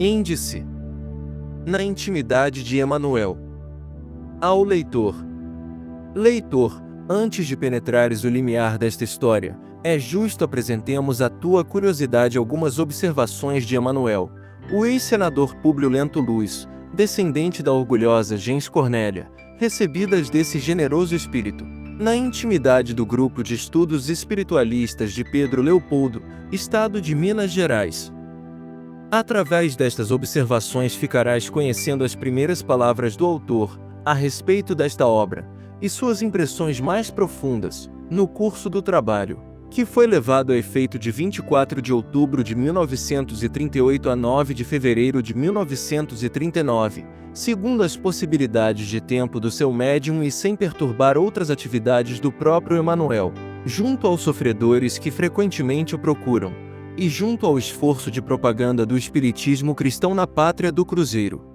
Índice: na intimidade de Emanuel. Ao leitor. Leitor, antes de penetrares o limiar desta história, é justo apresentemos à tua curiosidade algumas observações de Emanuel, o ex-senador Públio Lentulus, descendente da orgulhosa gens Cornélia, recebidas desse generoso espírito, na intimidade do grupo de estudos espiritualistas de Pedro Leopoldo, estado de Minas Gerais. Através destas observações ficarás conhecendo as primeiras palavras do autor a respeito desta obra, e suas impressões mais profundas, no curso do trabalho, que foi levado a efeito de 24 de outubro de 1938 a 9 de fevereiro de 1939, segundo as possibilidades de tempo do seu médium e sem perturbar outras atividades do próprio Emanuel, junto aos sofredores que frequentemente o procuram, e junto ao esforço de propaganda do espiritismo cristão na pátria do Cruzeiro.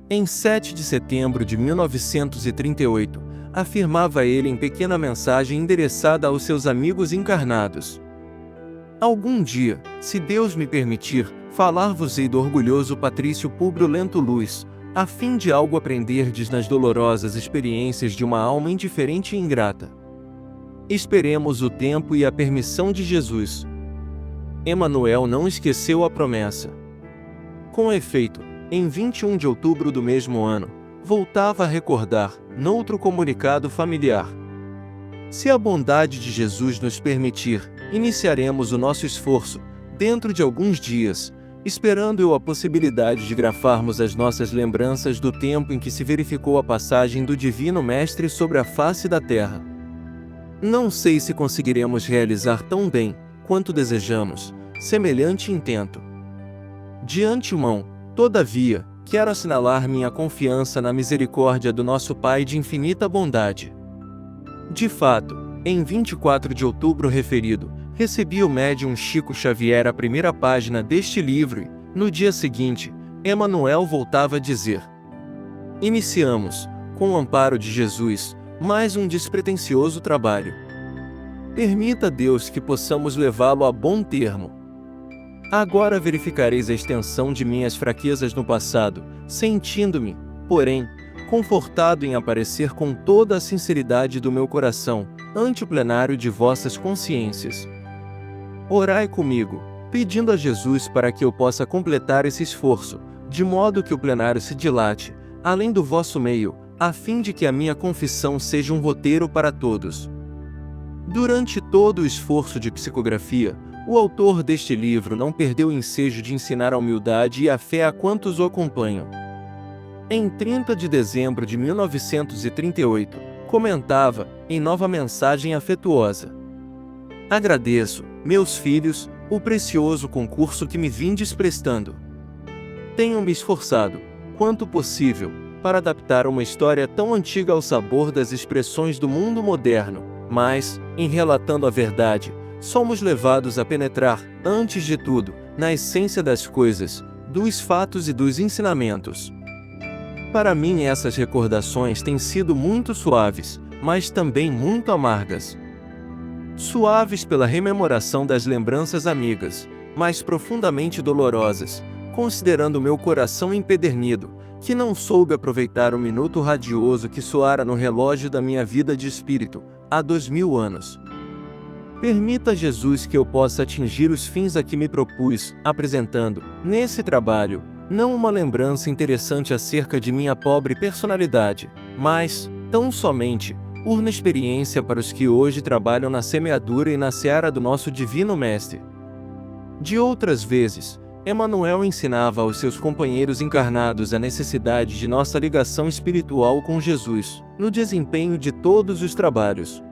Em 7 de setembro de 1938, afirmava ele em pequena mensagem endereçada aos seus amigos encarnados: algum dia, se Deus me permitir, falar-vos-ei do orgulhoso patrício Públio Lentulus, a fim de algo aprenderdes nas dolorosas experiências de uma alma indiferente e ingrata. Esperemos o tempo e a permissão de Jesus. Emanuel não esqueceu a promessa. Com efeito, em 21 de outubro do mesmo ano, voltava a recordar, noutro comunicado familiar: se a bondade de Jesus nos permitir, iniciaremos o nosso esforço, dentro de alguns dias, esperando eu a possibilidade de grafarmos as nossas lembranças do tempo em que se verificou a passagem do Divino Mestre sobre a face da terra. Não sei se conseguiremos realizar tão bem, quanto desejamos, semelhante intento. De antemão, todavia, quero assinalar minha confiança na misericórdia do nosso Pai de infinita bondade. De fato, em 24 de outubro referido, recebi o médium Chico Xavier a primeira página deste livro e, no dia seguinte, Emanuel voltava a dizer: iniciamos, com o amparo de Jesus, mais um despretensioso trabalho. Permita Deus que possamos levá-lo a bom termo. Agora verificareis a extensão de minhas fraquezas no passado, sentindo-me, porém, confortado em aparecer com toda a sinceridade do meu coração, ante o plenário de vossas consciências. Orai comigo, pedindo a Jesus para que eu possa completar esse esforço, de modo que o plenário se dilate, além do vosso meio, a fim de que a minha confissão seja um roteiro para todos. Durante todo o esforço de psicografia, o autor deste livro não perdeu o ensejo de ensinar a humildade e a fé a quantos o acompanham. Em 30 de dezembro de 1938, comentava, em nova mensagem afetuosa: agradeço, meus filhos, o precioso concurso que me vindes prestando. Tenho-me esforçado, quanto possível, para adaptar uma história tão antiga ao sabor das expressões do mundo moderno, mas, em relatando a verdade, somos levados a penetrar, antes de tudo, na essência das coisas, dos fatos e dos ensinamentos. Para mim essas recordações têm sido muito suaves, mas também muito amargas. Suaves pela rememoração das lembranças amigas, mas profundamente dolorosas, considerando meu coração empedernido, que não soube aproveitar o minuto radioso que soara no relógio da minha vida de espírito, há 2000 anos. Permita Jesus que eu possa atingir os fins a que me propus, apresentando, nesse trabalho, não uma lembrança interessante acerca de minha pobre personalidade, mas, tão somente, urna experiência para os que hoje trabalham na semeadura e na seara do nosso Divino Mestre. De outras vezes, Emanuel ensinava aos seus companheiros encarnados a necessidade de nossa ligação espiritual com Jesus, no desempenho de todos os trabalhos.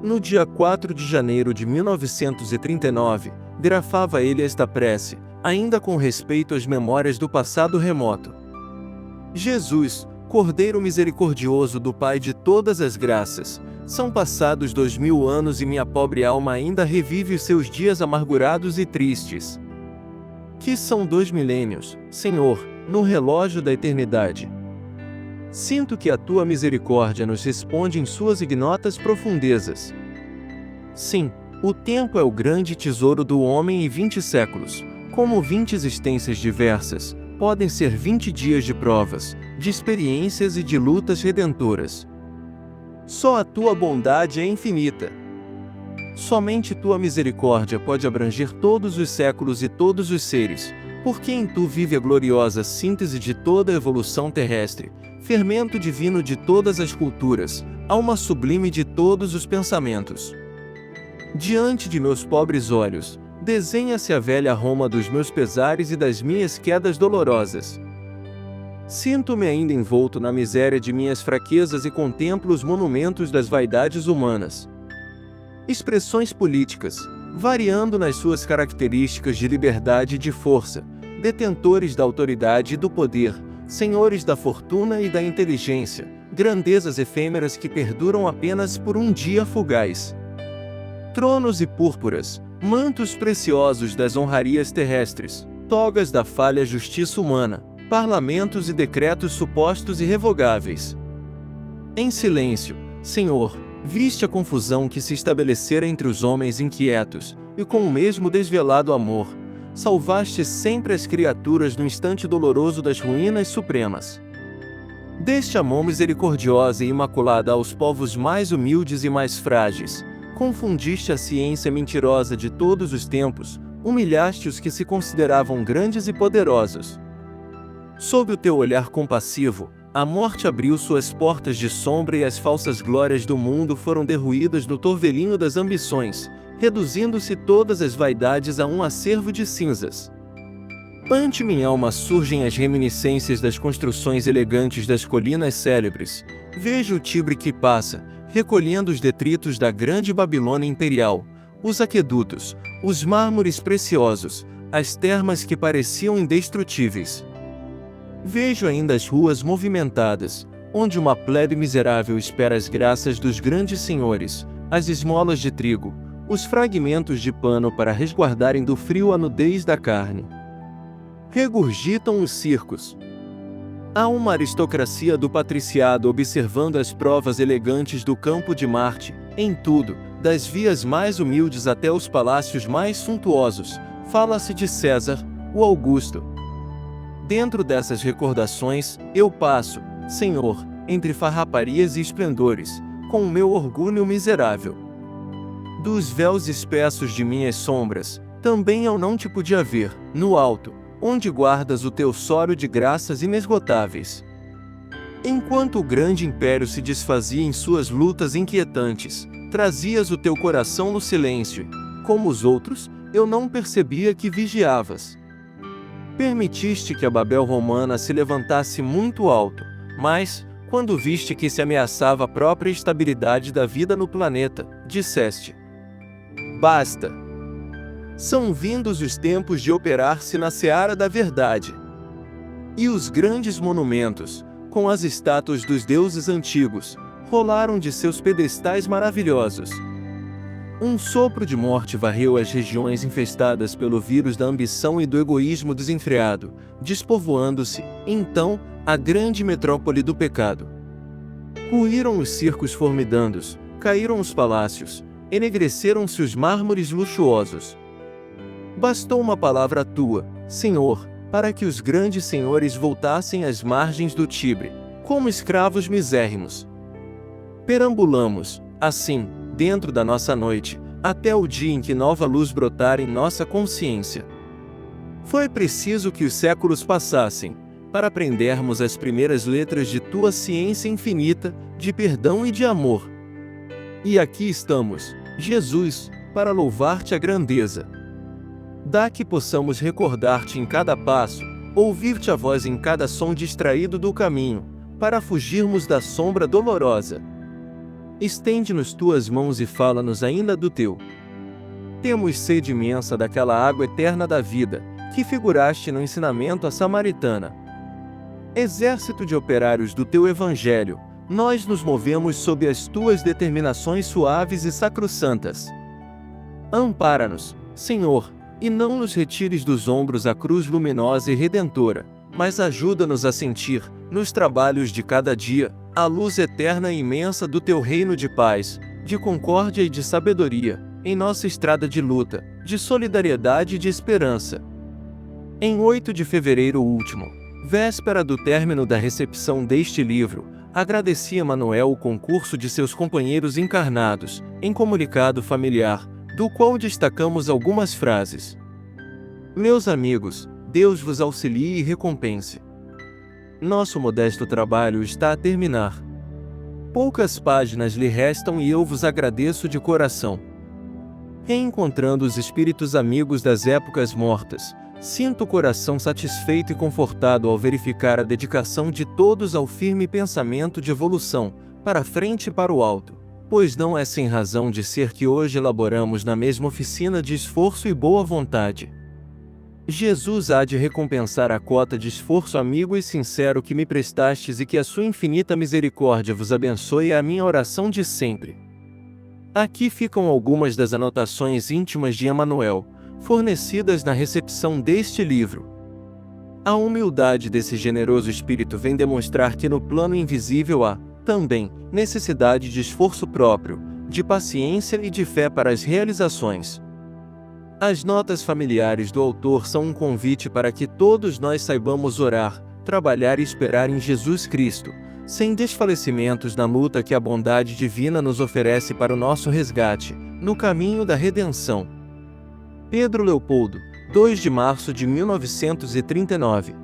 No dia 4 de janeiro de 1939, grafava ele esta prece, ainda com respeito às memórias do passado remoto: Jesus, Cordeiro misericordioso do Pai de todas as graças, são passados 2000 anos e minha pobre alma ainda revive os seus dias amargurados e tristes. Que são 2 milênios, Senhor, no relógio da eternidade. Sinto que a tua misericórdia nos responde em suas ignotas profundezas. Sim, o tempo é o grande tesouro do homem e 20 séculos, Como 20 existências diversas, podem ser 20 dias de provas, de experiências e de lutas redentoras. Só a tua bondade é infinita. Somente tua misericórdia pode abranger todos os séculos e todos os seres, porque em tu vive a gloriosa síntese de toda a evolução terrestre, fermento divino de todas as culturas, alma sublime de todos os pensamentos. Diante de meus pobres olhos, desenha-se a velha Roma dos meus pesares e das minhas quedas dolorosas. Sinto-me ainda envolto na miséria de minhas fraquezas e contemplo os monumentos das vaidades humanas. Expressões políticas, variando nas suas características de liberdade e de força, detentores da autoridade e do poder, senhores da fortuna e da inteligência, grandezas efêmeras que perduram apenas por um dia fugaz. Tronos e púrpuras, mantos preciosos das honrarias terrestres, togas da falha justiça humana, parlamentos e decretos supostos e revogáveis. Em silêncio, Senhor, viste a confusão que se estabelecera entre os homens inquietos, e com o mesmo desvelado amor, salvaste sempre as criaturas no instante doloroso das ruínas supremas. Deste a mão misericordiosa e imaculada aos povos mais humildes e mais frágeis, confundiste a ciência mentirosa de todos os tempos, humilhaste os que se consideravam grandes e poderosos. Sob o teu olhar compassivo, a morte abriu suas portas de sombra e as falsas glórias do mundo foram derruídas no torvelinho das ambições, reduzindo-se todas as vaidades a um acervo de cinzas. Ante minha alma surgem as reminiscências das construções elegantes das colinas célebres. Vejo o Tibre que passa, recolhendo os detritos da grande Babilônia imperial, os aquedutos, os mármores preciosos, as termas que pareciam indestrutíveis. Vejo ainda as ruas movimentadas, onde uma plebe miserável espera as graças dos grandes senhores, as esmolas de trigo, os fragmentos de pano para resguardarem do frio a nudez da carne. Regurgitam os circos. Há uma aristocracia do patriciado observando as provas elegantes do campo de Marte, em tudo, das vias mais humildes até os palácios mais suntuosos, fala-se de César, o Augusto. Dentro dessas recordações, eu passo, Senhor, entre farraparias e esplendores, com o meu orgulho miserável. Dos véus espessos de minhas sombras, também eu não te podia ver, no alto, onde guardas o teu soro de graças inesgotáveis. Enquanto o grande império se desfazia em suas lutas inquietantes, trazias o teu coração no silêncio, como os outros, eu não percebia que vigiavas. Permitiste que a Babel romana se levantasse muito alto, mas, quando viste que se ameaçava a própria estabilidade da vida no planeta, disseste: basta! São vindos os tempos de operar-se na seara da verdade. E os grandes monumentos, com as estátuas dos deuses antigos, rolaram de seus pedestais maravilhosos. Um sopro de morte varreu as regiões infestadas pelo vírus da ambição e do egoísmo desenfreado, despovoando-se, então, a grande metrópole do pecado. Ruíram os circos formidandos, caíram os palácios, enegreceram-se os mármores luxuosos. Bastou uma palavra tua, Senhor, para que os grandes senhores voltassem às margens do Tibre, como escravos misérrimos. Perambulamos, assim, dentro da nossa noite, até o dia em que nova luz brotar em nossa consciência. Foi preciso que os séculos passassem, para aprendermos as primeiras letras de tua ciência infinita, de perdão e de amor. E aqui estamos, Jesus, para louvar-te a grandeza. Dá que possamos recordar-te em cada passo, ouvir-te a voz em cada som distraído do caminho, para fugirmos da sombra dolorosa. Estende-nos tuas mãos e fala-nos ainda do teu. Temos sede imensa daquela água eterna da vida, que figuraste no ensinamento à samaritana. Exército de operários do teu evangelho, nós nos movemos sob as tuas determinações suaves e sacrossantas. Ampara-nos, Senhor, e não nos retires dos ombros a cruz luminosa e redentora, mas ajuda-nos a sentir, nos trabalhos de cada dia, a luz eterna e imensa do teu reino de paz, de concórdia e de sabedoria, em nossa estrada de luta, de solidariedade e de esperança. Em 8 de fevereiro último, véspera do término da recepção deste livro, agradeci a Emanuel o concurso de seus companheiros encarnados, em comunicado familiar, do qual destacamos algumas frases. Meus amigos, Deus vos auxilie e recompense. Nosso modesto trabalho está a terminar. Poucas páginas lhe restam e eu vos agradeço de coração. Reencontrando os espíritos amigos das épocas mortas, sinto o coração satisfeito e confortado ao verificar a dedicação de todos ao firme pensamento de evolução, para frente e para o alto, pois não é sem razão de ser que hoje elaboramos na mesma oficina de esforço e boa vontade. Jesus há de recompensar a cota de esforço amigo e sincero que me prestastes e que a sua infinita misericórdia vos abençoe é a minha oração de sempre. Aqui ficam algumas das anotações íntimas de Emanuel, fornecidas na recepção deste livro. A humildade desse generoso espírito vem demonstrar que no plano invisível há, também, necessidade de esforço próprio, de paciência e de fé para as realizações. As notas familiares do autor são um convite para que todos nós saibamos orar, trabalhar e esperar em Jesus Cristo, sem desfalecimentos na luta que a bondade divina nos oferece para o nosso resgate, no caminho da redenção. Pedro Leopoldo, 2 de março de 1939.